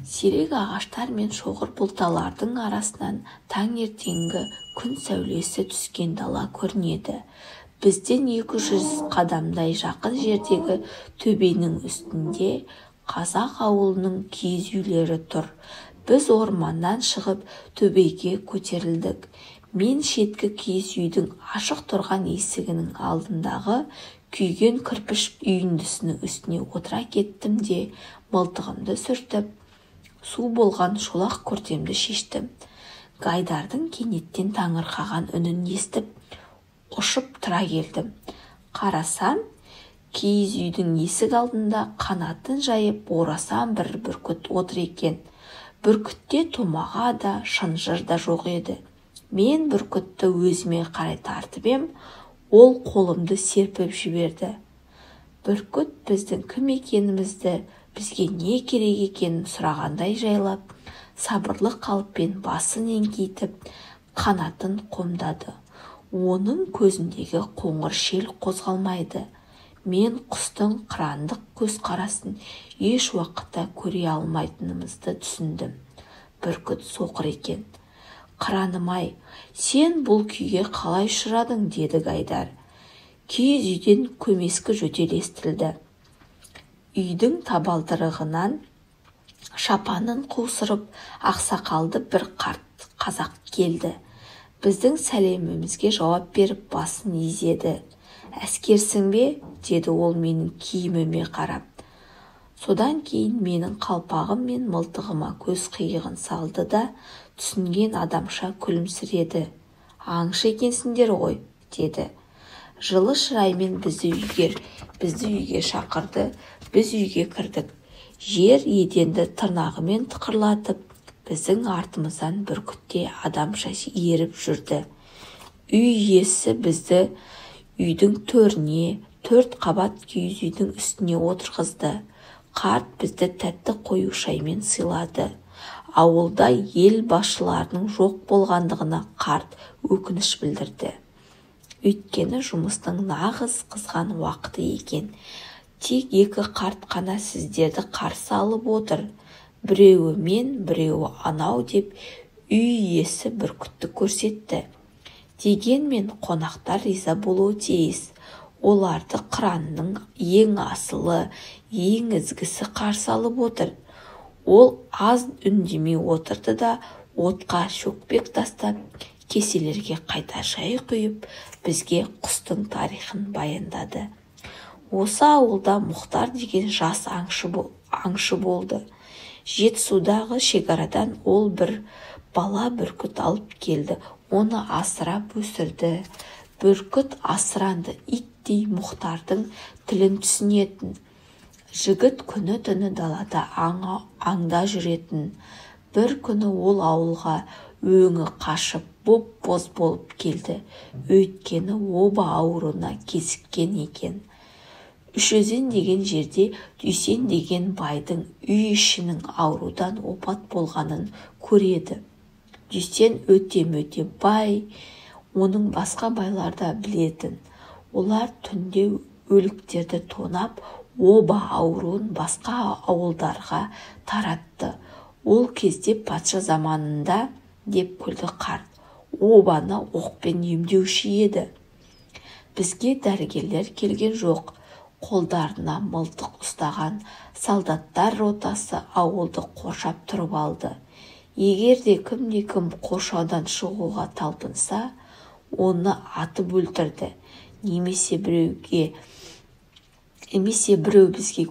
Сирек ағаштар мен шоғыр бұлталардың арасынан таңертеңгі күн сәулесі түскен дала көрінеді. Бізден 200 қадамдай жақын жердегі төбенің үстінде қазақ ауылының киіз үйлері тұр. Біз орманнан шығып төбеге көтерілдік. Мен шеткі киіз үйдің ашық тұрған есігінің алдындағы күйген кірпіш үйіндісінің үстіне отыра кеттім де мылтығымды сүртіп, су болған шолақ көртемді шештім. Гайдардың кенеттен таңырқаған үнін естіп, ұшып тұра келдім. Қарасам, киіз үйдің есік алдында қанатын жайып орасан бір бүркіт отыр екен. Бүркітте томаға да, шынжыр да жоқ еді. Мен бүркітті өзіме қарай тартып ем, ол қолымды серпіп жіберді. Бүркіт біздің кім екенімізді, бізге не керек екенін сұрағандай жайлап, сабырлы қалыппен басын еңкейтіп, қанатын қомдады. Оның көзіндегі қоңыр шел қозғалмайды. Мен құстың қырандық көзқарасын еш уақытта көре алмайтынымызды түсіндім. Бүркіт соқыр екен. Қыраным-ай, сен бұл күйге қалай ұшырадың, деді Гайдар. Киіз үйден көмескі жөтел естілді. Үйдің табалдырығынан шапанын қусырып, ақсақалды бір қарт қазақ келді. Біздің сәлемімізге жауап беріп басын изеді. Әскерсің бе? Деді ол менің киіміме қарап. Содан кейін менің қалпағым мен мылтығыма көз қиығын салды да, түсінген адамша күлімсіреді. Аңшы екенсіңдер ғой, деді. Жылы шыраймен бізді үйге шақырды, біз үйге кірдік. Жер еденді тырнағымен тықырлатып, біздің артымыздан бүркітте адамша еріп жүрді. Үй иесі бізді үйдің төріне, 4 қабат киіз үйдің үстіне отырғызды. Қарт бізді тәтті қою шаймен сыйлады. Ауылда ел басшыларының жоқ болғандығына қарт өкініш білдірді. Өйткені жұмыстың нағыз қызған уақыты екен. Тек 2 қарт қана сіздерді қарсы алып отыр. Біреуі мен, біреуі анау деп үй иесі бүркітті көрсетті. Дегенмен қонақтар риза болуы тиіс. Оларды қыранның ең асылы, ең ізгісі қарсы алып отыр. Ол аз үндемей отырды да отқа шөкпек тастап, кеселерге қайта шай құйып, бізге құстың тарихын баяндады. Осы ауылда Мұхтар деген жас аңшы болды. Жетісудағы шекарадан ол бір бала бүркіт алып келді. Оны асырап өсірді. Бүркіт асыранды иттей Мұхтардың тілін түсінетін. Жігіт күні түні далада аңда жүретін. Бір күні ол ауылға өңі қашып, боп-боз болып келді. Өйткені оба ауруына кезіккен екен. Үшөзен деген жерде Дүйсен деген байдың үй ішінің аурудан опат болғанын көреді. Дүйсен өте-мөте бай, оның басқа байларда білетін. Олар түнде өліктерді тонап, оба ауруын басқа ауылдарға таратты. Ол кезде патша заманында, деп күлді қарт, обаны оқпен емдеуші еді. Бізге дәрігерлер келген жоқ. Қолдарына мылтық ұстаған солдаттар ротасы ауылды қоршап тұрып алды. Егер де кім қоршаудан шығуға талпынса, оны атып өлтірді. Немесе біреу бізге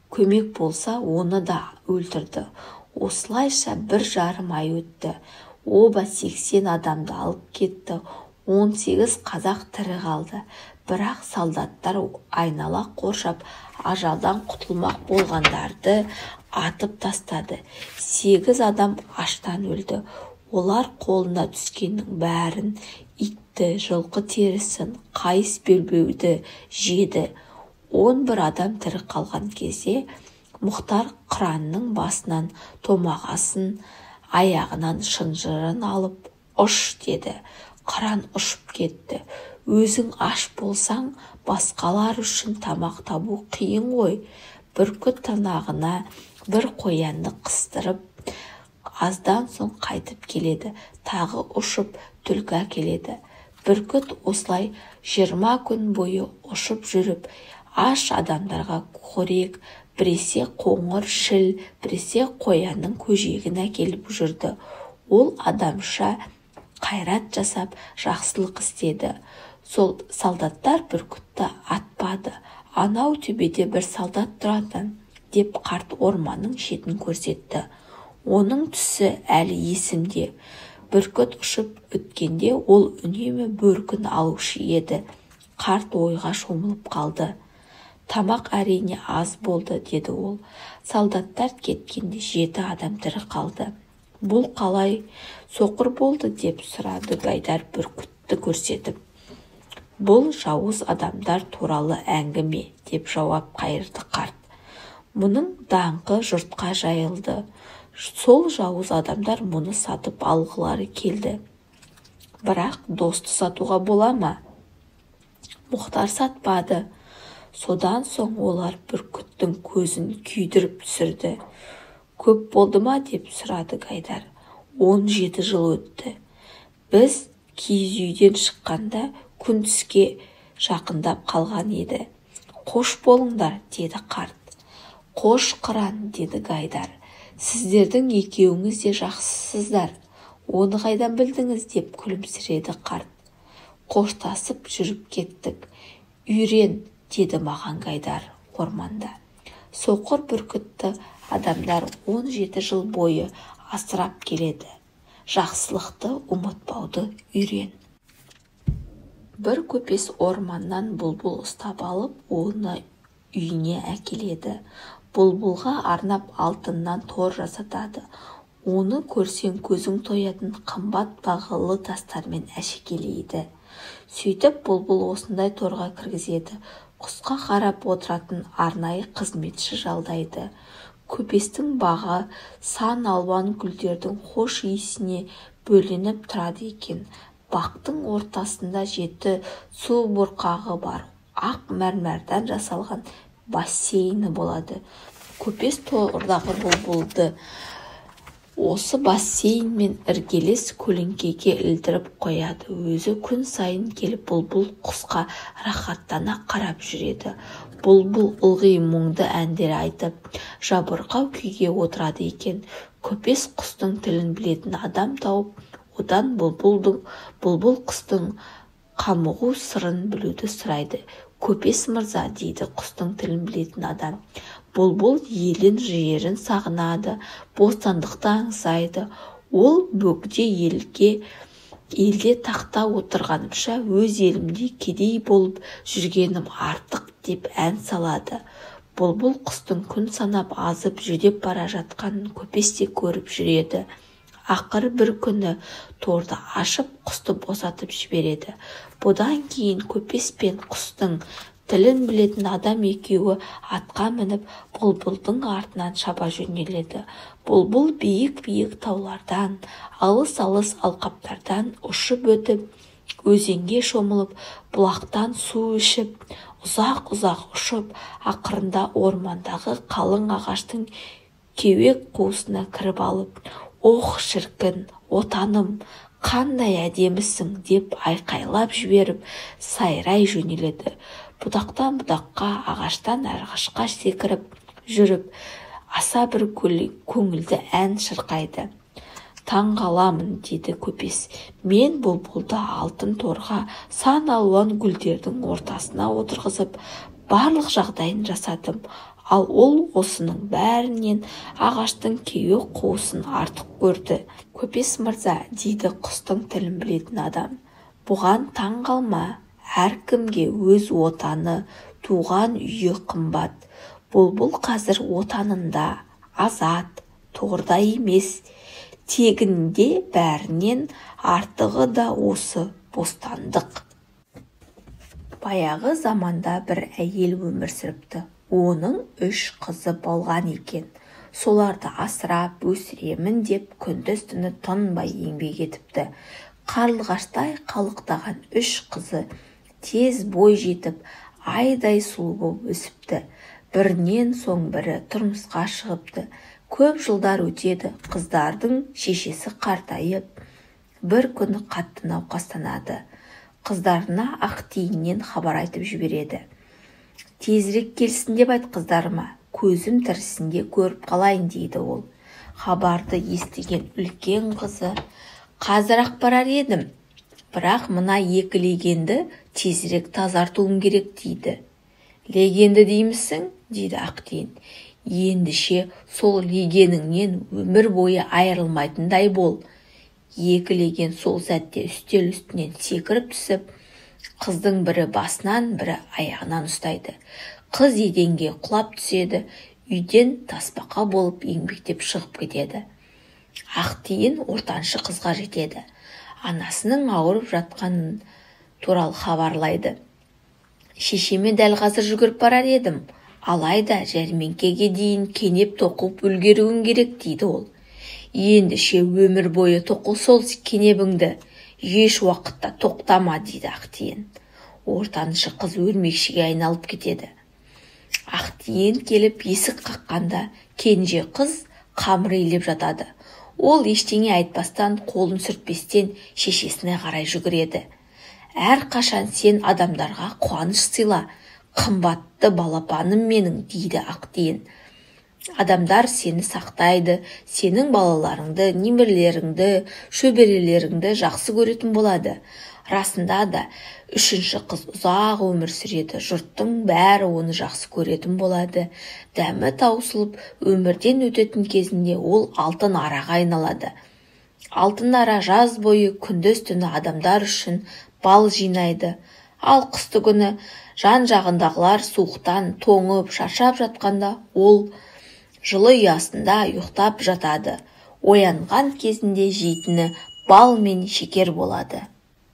көмек болса, оны да өлтірді. Осылайша 1,5 ай өтті. Оба 80 адамды алып кетті. 18 қазақ тірі қалды. Бірақ солдаттар айнала қоршап, ажалдан құтылмақ болғандарды атып тастады. 8 адам аштан өлді. Олар қолына түскеннің бәрін, итті, жылқы терісін, қайыс белбеуді жеді. 11 адам тірі қалған кезде Мұхтар қыранның басынан томағасын, аяғынан шынжырын алып, ұш деді. Қыран ұшып кетті. Өзің аш болсаң, басқалар үшін тамақ табу қиын ғой. Бүркіт тырнағына бір қоянды қыстырып, аздан соң қайтып келеді, тағы ұшып түлкі әкеледі. Бүркіт осылай 20 күн бойы ұшып жүріп, аш адамдарға қорек, біресе қоңыр шіл, біресе қоянның көжегін әкеліп жүрді. Ол адамша қайрат жасап, жақсылық істеді. Сол солдаттар бүркітті атпады. Анау төбеде бір солдат тұрады, деп қарт орманның шетін көрсетті. Оның түсі әлі есімде. Бүркіт ұшып өткенде ол үнемі бөркін алушы еді. Қарт ойға шомылып қалды. Тамақ әрине аз болды, деді ол. Солдаттар кеткенде 7 адам тірі қалды. Бұл қалай соқыр болды, деп сұрады Гайдар бүркітті көрсетіп. Бұл жауыз адамдар туралы әңгіме, деп жауап қайырды қарт. Мұның даңқы жұртқа жайылды. Сол жауыз адамдар мұны сатып алғылары келді. Бірақ досты сатуға бола ма? Мұхтар сатпады. Содан соң олар бүркіттің көзін күйдіріп түсірді. Көп болды ма, деп сұрады Гайдар. 17 жыл өтті. Біз киіз үйден шыққанда күн түске жақындап қалған еді. Қош болыңдар, деді қарт. Қош қыран, деді Гайдар. Сіздердің екеуіңіз де жақсысыздар. Оны қайдан білдіңіз, деп күлімсіреді қарт. Қоштасып жүріп кеттік. Үйрен, деді маған Гайдар орманда. Соқыр бүркітті адамдар 17 жыл бойы асырап келеді. Жақсылықты ұмытпауды үйрен. Бір көпес орманнан бұлбұл ұстап алып, оны үйіне әкеледі. Бұлбұлға арнап алтыннан тор жасатады. Оны көрсең көзің тоятын қымбат бағалы тастармен әшекелейді. Сөйтіп бұлбұл осындай торға кіргізеді. Құсқа қарап отыратын арнайы қызметші жалдайды. Көпестің бағы сан алуан гүлдердің хош иісіне бөленіп тұрады екен. Бақтың ортасында 7 су бұрқағы бар. Ақ мәрмәрдан жасалған бассейні болады. Көпес тордағы бұлбұлды осы бассейнмен іргелес көлеңкеге ілдіріп қояды. Өзі күн сайын келіп бұлбұл құсқа рахаттана қарап жүреді. Бұлбұл ылғи мұңды әндер айтып, жабырқау күйге отырады екен. Көпес құстың тілін білетін адам тауып, одан бұлбұл құстың қамығу сырын білуді сұрайды. Көпес мырза, дейді құстың тілін білетін адам, бұлбұл елін жерін сағынады, бостандықты аңсайды. Ол бөгде елде тақта отырғанымша өз елімде кедей болып жүргенім артық, деп ән салады. Бұлбұл құстың күн санап азып жүдеп бара жатқанын көпес те көріп жүреді. Ақыры бір күні торды ашып құсты босатып жібереді. Бұдан кейін көпес пен құстың тілін білетін адам екеуі атқа мініп бұлбұлдың артынан шаба жөнеледі. Бұлбұл биік-биік таулардан, алыс-алыс алқаптардан ұшып өтіп, өзенге шомылып, бұлақтан су ішіп, ұзақ-ұзақ ұшып, ақырында ормандағы қалың ағаштың кеуек қуысына кіріп алып, «Ох, шіркін, отаным, қандай әдемісің!» деп айқайлап жіберіп, сайрай жөнеледі. Бұдақтан бұдаққа, ағаштан ағашқа секіріп жүріп, аса бір көңілді ән шырқайды. «Таң қаламын», дейді көпес. «Мен бұлбұлды алтын торға сан алуан гүлдердің ортасына отырғызып, барлық жағдайын жасадым. Ал ол осының бәрінен ағаштың кеуек қуысын артық көрді». «Көпес мырза», дейді құстың тілін білетін адам, «бұған таң қалма. Әркімге өз отаны, туған үйі қымбат. Бұлбұл қазір отанында, азат, торда емес. Тегінде бәрінен артығы да осы бостандық». Баяғы заманда бір әйел өмір сүріпті. Оның 3 қызы болған екен. Соларды асырап өсіремін деп күндіз түні тынбай еңбек етіпті. Қарлығаштай қалықтаған 3 қызы тез бой жетіп, айдай сұлу болып өсіпті. Бірінен соң бірі тұрмысқа шығыпты. Көп жылдар өтеді, қыздардың шешесі қартайып, бір күні қатты науқастанады. Қыздарына Ақтиіннен хабар айтып жібереді. Тезірек келсін деп айт қыздарыма, көзім тірісінде көріп қалайын дейді ол. Хабарды естіген үлкен қызы, қазір-ақ барар едім, бірақ мына екі легенді тезірек тазартуым керек дейді. Легенді деймісің? дейді Ақтиін. Ендіше сол легеніңнен өмір бойы айырылмайтындай бол. Екі леген сол сәтте үстел үстінен секіріп түсіп, қыздың бірі басынан, бірі аяғынан ұстайды. Қыз еденге құлап түседі, үйден тасбақа болып еңбектеп шығып кетеді. Ақтиін ортаншы қызға жетеді. Анасының ауырып жатқанын туралы хабарлайды. Шешеме дәл қазір жүгіріп барар едім, алайда жәрмеңкеге дейін кенеп тоқып үлгеруің керек дейді ол. Ендіше өмір бойы тоқыл сол кенебіңді, еш уақытта тоқтама дейді Ақтиін. Ортаншы қыз өрмекшіге айналып кетеді. Ақтиін келіп есік қаққанда кенже қыз қамыр илеп жатады. Ол ештеңе айтпастан, қолын сүртпестен шешесіне қарай жүгіреді. Әрқашан сен адамдарға қуаныш сыйла, қымбатты балапаным менің дейді Ақтиін. Адамдар сені сақтайды, сенің балаларыңды, немерелеріңді, шөберелеріңді жақсы көретін болады. Расында да үшінші қыз ұзақ өмір сүреді, жұрттың бәрі оны жақсы көретін болады. Дәмі таусылып, өмірден өтетін кезінде ол алтын араға айналады. Алтын ара жаз бойы күндіз түні адамдар үшін бал жинайды. Ал қысты күні жан-жағындағылар суықтан тоңып, шаршап жатқанда ол жылы ұясында ұйықтап жатады. Оянған кезінде жейтіні бал мен шекер болады.